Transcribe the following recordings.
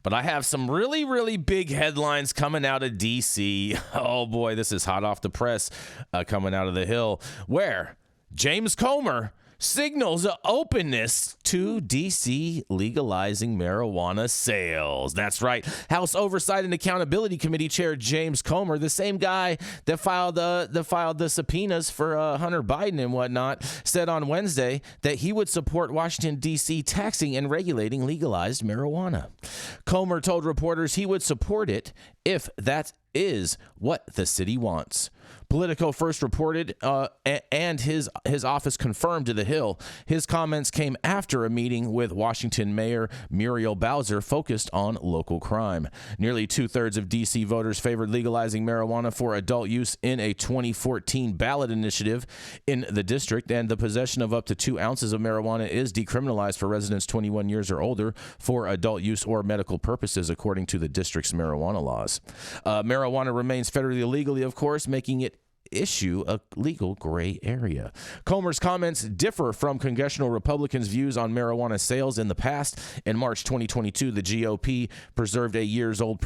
But I have some really, really big headlines coming out of D.C. Oh, boy, this is hot off the press coming out of the Hill, where James Comer signals an openness to D.C. legalizing marijuana sales. That's right. House Oversight and Accountability Committee Chair James Comer, the same guy that filed the subpoenas for Hunter Biden and whatnot, said on Wednesday that he would support Washington, D.C. taxing and regulating legalized marijuana. Comer told reporters he would support it if that is what the city wants. Politico first reported, and his office confirmed to The Hill, his comments came after a meeting with Washington Mayor Muriel Bowser focused on local crime. Nearly 2/3 of D.C. voters favored legalizing marijuana for adult use in a 2014 ballot initiative in the district, and the possession of up to 2 ounces of marijuana is decriminalized for residents 21 years or older for adult use or medical purposes, according to the district's marijuana laws. Marijuana remains federally illegal, of course, making it issue a legal gray area. Comer's comments differ from congressional Republicans' views on marijuana sales in the past. In March 2022, the GOP preserved a years-old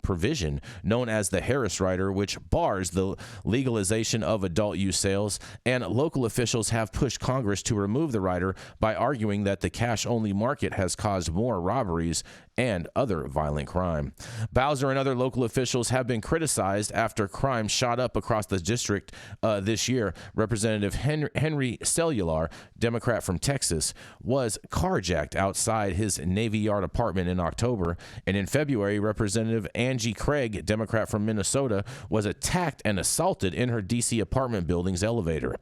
provision known as the Harris Rider, which bars the legalization of adult use sales, and local officials have pushed Congress to remove the rider by arguing that the cash-only market has caused more robberies and other violent crime. Bowser and other local officials have been criticized after crime shot up across the district this year. Representative Henry Cellular, Democrat from Texas, was carjacked outside his Navy Yard apartment in October, and in February, Representative Angie Craig, Democrat from Minnesota, was attacked and assaulted in her D.C. apartment building's elevator.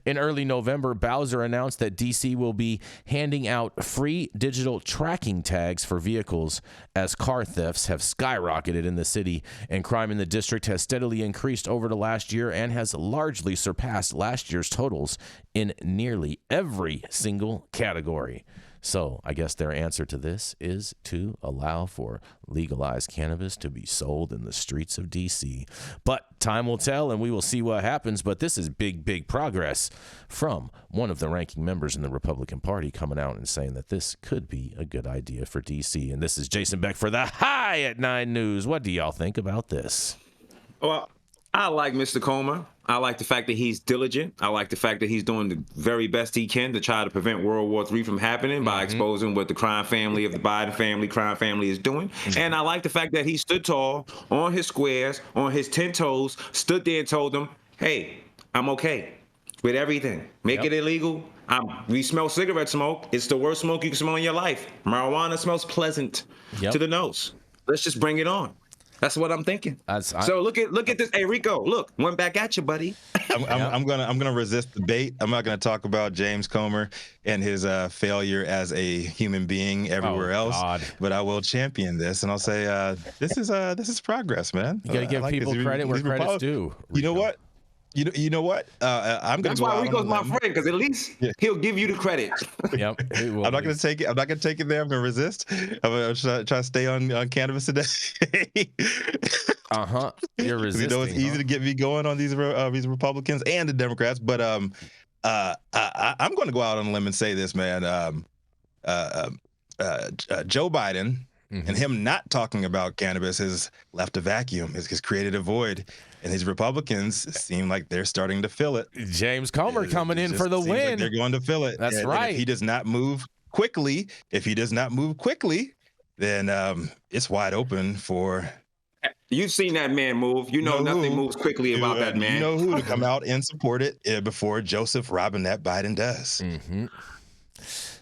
In early November, Bowser announced that D.C. will be handing out free digital tracking tags for vehicles as car thefts have skyrocketed in the city, and crime in the district has steadily increased over the last year and has largely surpassed last year's totals in nearly every single category. So I guess their answer to this is to allow for legalized cannabis to be sold in the streets of D.C. But time will tell, and we will see what happens. But this is big, big progress from one of the ranking members in the Republican Party coming out and saying that this could be a good idea for D.C. And this is Jason Beck for the High at 9 News. What do y'all think about this? Well, I like Mr. Comer. I like the fact that he's diligent. I like the fact that he's doing the very best he can to try to prevent World War III from happening by exposing what the crime family of the Biden crime family is doing. And I like the fact that he stood tall on his squares, on his 10 toes, stood there and told them, hey, I'm okay with everything. Make it illegal. We smell cigarette smoke. It's the worst smoke you can smell in your life. Marijuana smells pleasant to the nose. Let's just bring it on. That's what I'm thinking. So look at this. Hey, Rico, look, went back at you, buddy. I'm gonna resist the bait. I'm not gonna talk about James Comer and his failure as a human being everywhere else. But I will champion this, and I'll say this is progress, man. You gotta give people credit where credit's due. You know what? You know what? I'm gonna. That's why Rico's my friend, because at least he'll give you the credit. Yep. I'm not gonna take it. I'm not gonna take it there. I'm gonna resist. I'm gonna try to stay on cannabis today. You're resisting. You know, it's easy to get me going on these Republicans and the Democrats, but I'm going to go out on a limb and say this, man. Joe Biden and him not talking about cannabis has left a vacuum. Has created a void. And his Republicans seem like they're starting to fill it. James Comer coming in for the win. Like they're going to fill it. That's right. If he does not move quickly, then it's wide open for. You've seen that man move. You know nothing moves quickly about that man. You know who to come out and support it before Joseph Robinette Biden does.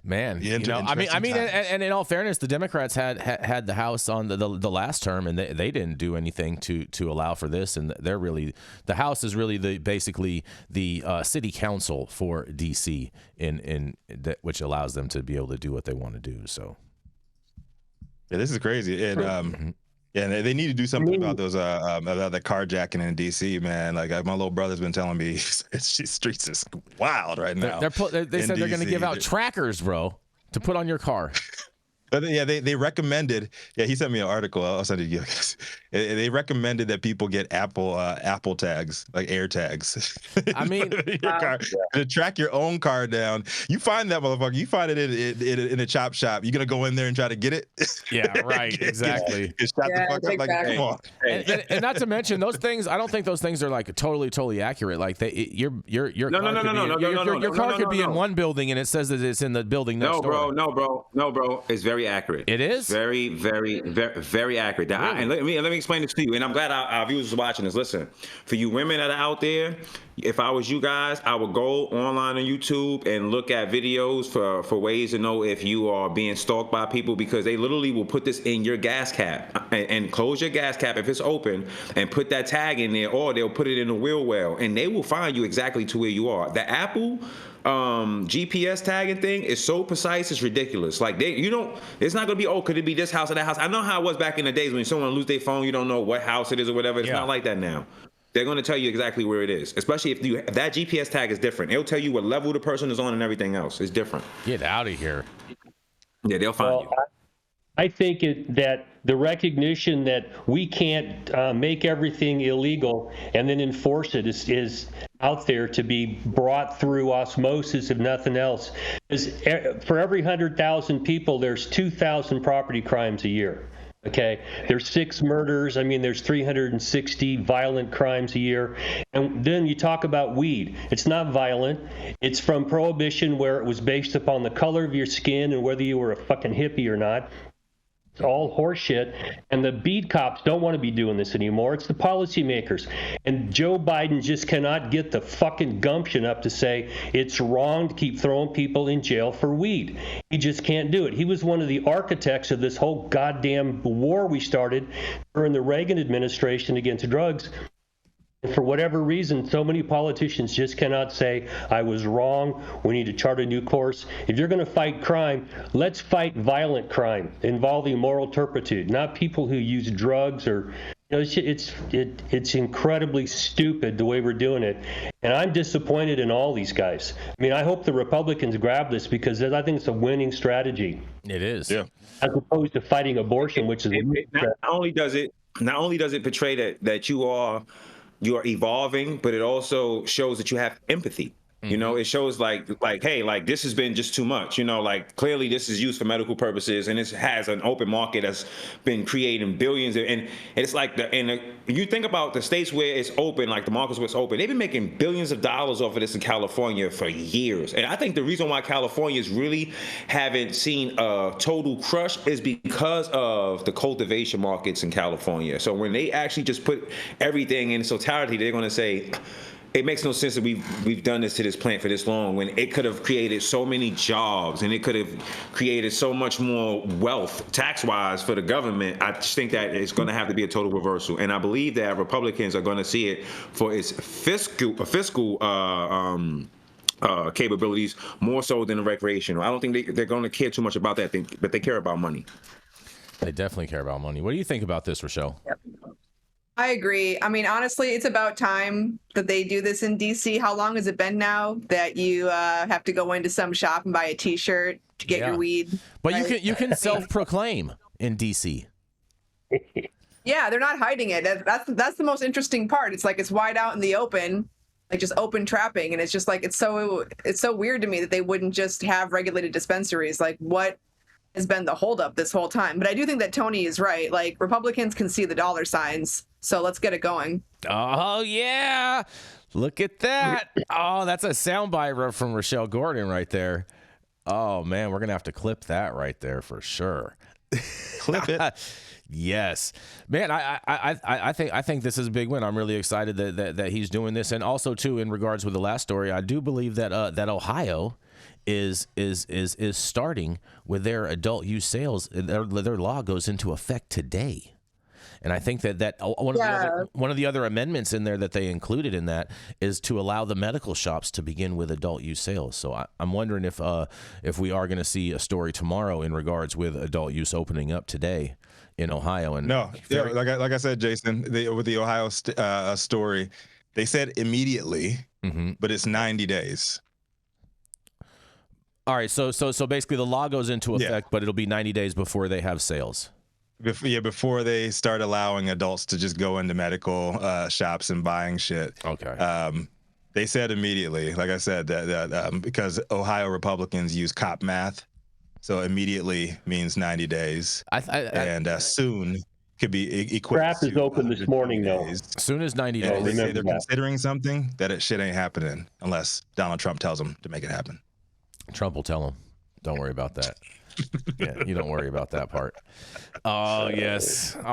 Man, you know, I mean, and in all fairness, the Democrats had the House on the last term, and they didn't do anything to allow for this. And they're really, the House is really basically the city council for DC, which allows them to be able to do what they want to do. So, yeah, this is crazy, and yeah, they need to do something about those about the carjacking in DC, man. Like my little brother's been telling me, streets is wild right now. They said they're going to give out trackers, bro, to put on your car. But yeah, they recommended. Yeah, he sent me an article. I'll send it to you. They recommended that people get Apple tags, like air tags. I mean, your car, to track your own car down. You find that motherfucker. You find it in a chop shop. You gonna go in there and try to get it? Yeah, right. Exactly. Get shot the fuck up. Like, come on. And not to mention those things. I don't think those things are like totally accurate. Like your car could be in one building and it says that it's in the building next door. No, bro. It's very accurate. It is very accurate. Really? And let me explain this to you. And I'm glad our viewers are watching this. Listen, for you women that are out there, if I was you guys, I would go online on YouTube and look at videos for ways to know if you are being stalked by people, because they literally will put this in your gas cap and close your gas cap if it's open and put that tag in there, or they'll put it in the wheel well, and they will find you exactly to where you are. The Apple GPS tagging thing is so precise, it's ridiculous. Like it's not gonna be, could it be this house or that house? I know how it was back in the days when someone lose their phone, you don't know what house it is or whatever. It's not like that now. They're going to tell you exactly where it is, especially if that GPS tag is different. It'll tell you what level the person is on and everything else. It's different. Get out of here. Yeah, they'll find you. I think that the recognition that we can't make everything illegal and then enforce it is out there to be brought through osmosis, if nothing else. For every 100,000 people, there's 2,000 property crimes a year. Okay, there's 6 murders. I mean, there's 360 violent crimes a year. And then you talk about weed. It's not violent. It's from Prohibition, where it was based upon the color of your skin and whether you were a fucking hippie or not. It's all horseshit, and the beat cops don't want to be doing this anymore. It's the policymakers. And Joe Biden just cannot get the fucking gumption up to say it's wrong to keep throwing people in jail for weed. He just can't do it. He was one of the architects of this whole goddamn war we started during the Reagan administration against drugs. For whatever reason, so many politicians just cannot say, I was wrong, we need to chart a new course. If you're going to fight crime, let's fight violent crime involving moral turpitude, not people who use drugs or, it's incredibly stupid the way we're doing it. And I'm disappointed in all these guys. I mean, I hope the Republicans grab this, because I think it's a winning strategy. It is. Yeah. As opposed to fighting abortion, which is not only does it portray that you are evolving, but it also shows that you have empathy. You know, it shows like, hey, like this has been just too much. You know, like clearly this is used for medical purposes, and this has an open market that's been creating billions. And it's like you think about the states where it's open, like the markets where it's open, they've been making billions of dollars off of this in California for years. And I think the reason why Californians really haven't seen a total crush is because of the cultivation markets in California. So when they actually just put everything in its totality, they're going to say, it makes no sense that we've done this to this plant for this long, when it could have created so many jobs and it could have created so much more wealth tax-wise for the government. I just think that it's going to have to be a total reversal, and I believe that Republicans are going to see it for its fiscal capabilities more so than the recreational. I don't think they're going to care too much about that thing, but they care about money. They definitely care about money. What do you think about this, Rochelle? Yep. I agree. I mean, honestly, it's about time that they do this in DC. How long has it been now that you have to go into some shop and buy a T-shirt to get your weed? But right? you can self-proclaim in DC. Yeah, they're not hiding it. That's the most interesting part. It's like it's wide out in the open, like just open trapping, and it's just like it's so weird to me that they wouldn't just have regulated dispensaries. Like, what has been the holdup this whole time? But I do think that Tony is right. Like, Republicans can see the dollar signs, so let's get it going. Oh yeah, look at that. Oh, that's a soundbite from Rochelle Gordon right there. Oh man, we're gonna have to clip that right there for sure. Clip it. Yes, man. I think this is a big win. I'm really excited that he's doing this, and also too in regards with the last story, I do believe that that Ohio is starting with their adult use sales. Their law goes into effect today. And I think that one of the other amendments in there that they included in that is to allow the medical shops to begin with adult use sales. So I'm wondering if we are going to see a story tomorrow in regards with adult use opening up today in Ohio. And no, like I said, Jason, with the Ohio story, they said immediately, but it's 90 days. All right, so basically the law goes into effect, but it'll be 90 days before they have sales. Before they start allowing adults to just go into medical shops and buying shit. Okay. They said immediately, like I said, that because Ohio Republicans use cop math, so immediately means 90 days, and soon could be equipped. Trap is open this morning, though. Soon as 90 days. They say they're considering something that it shit ain't happening unless Donald Trump tells them to make it happen. Trump will tell him. Don't worry about that. Yeah, you don't worry about that part. Oh, yes. All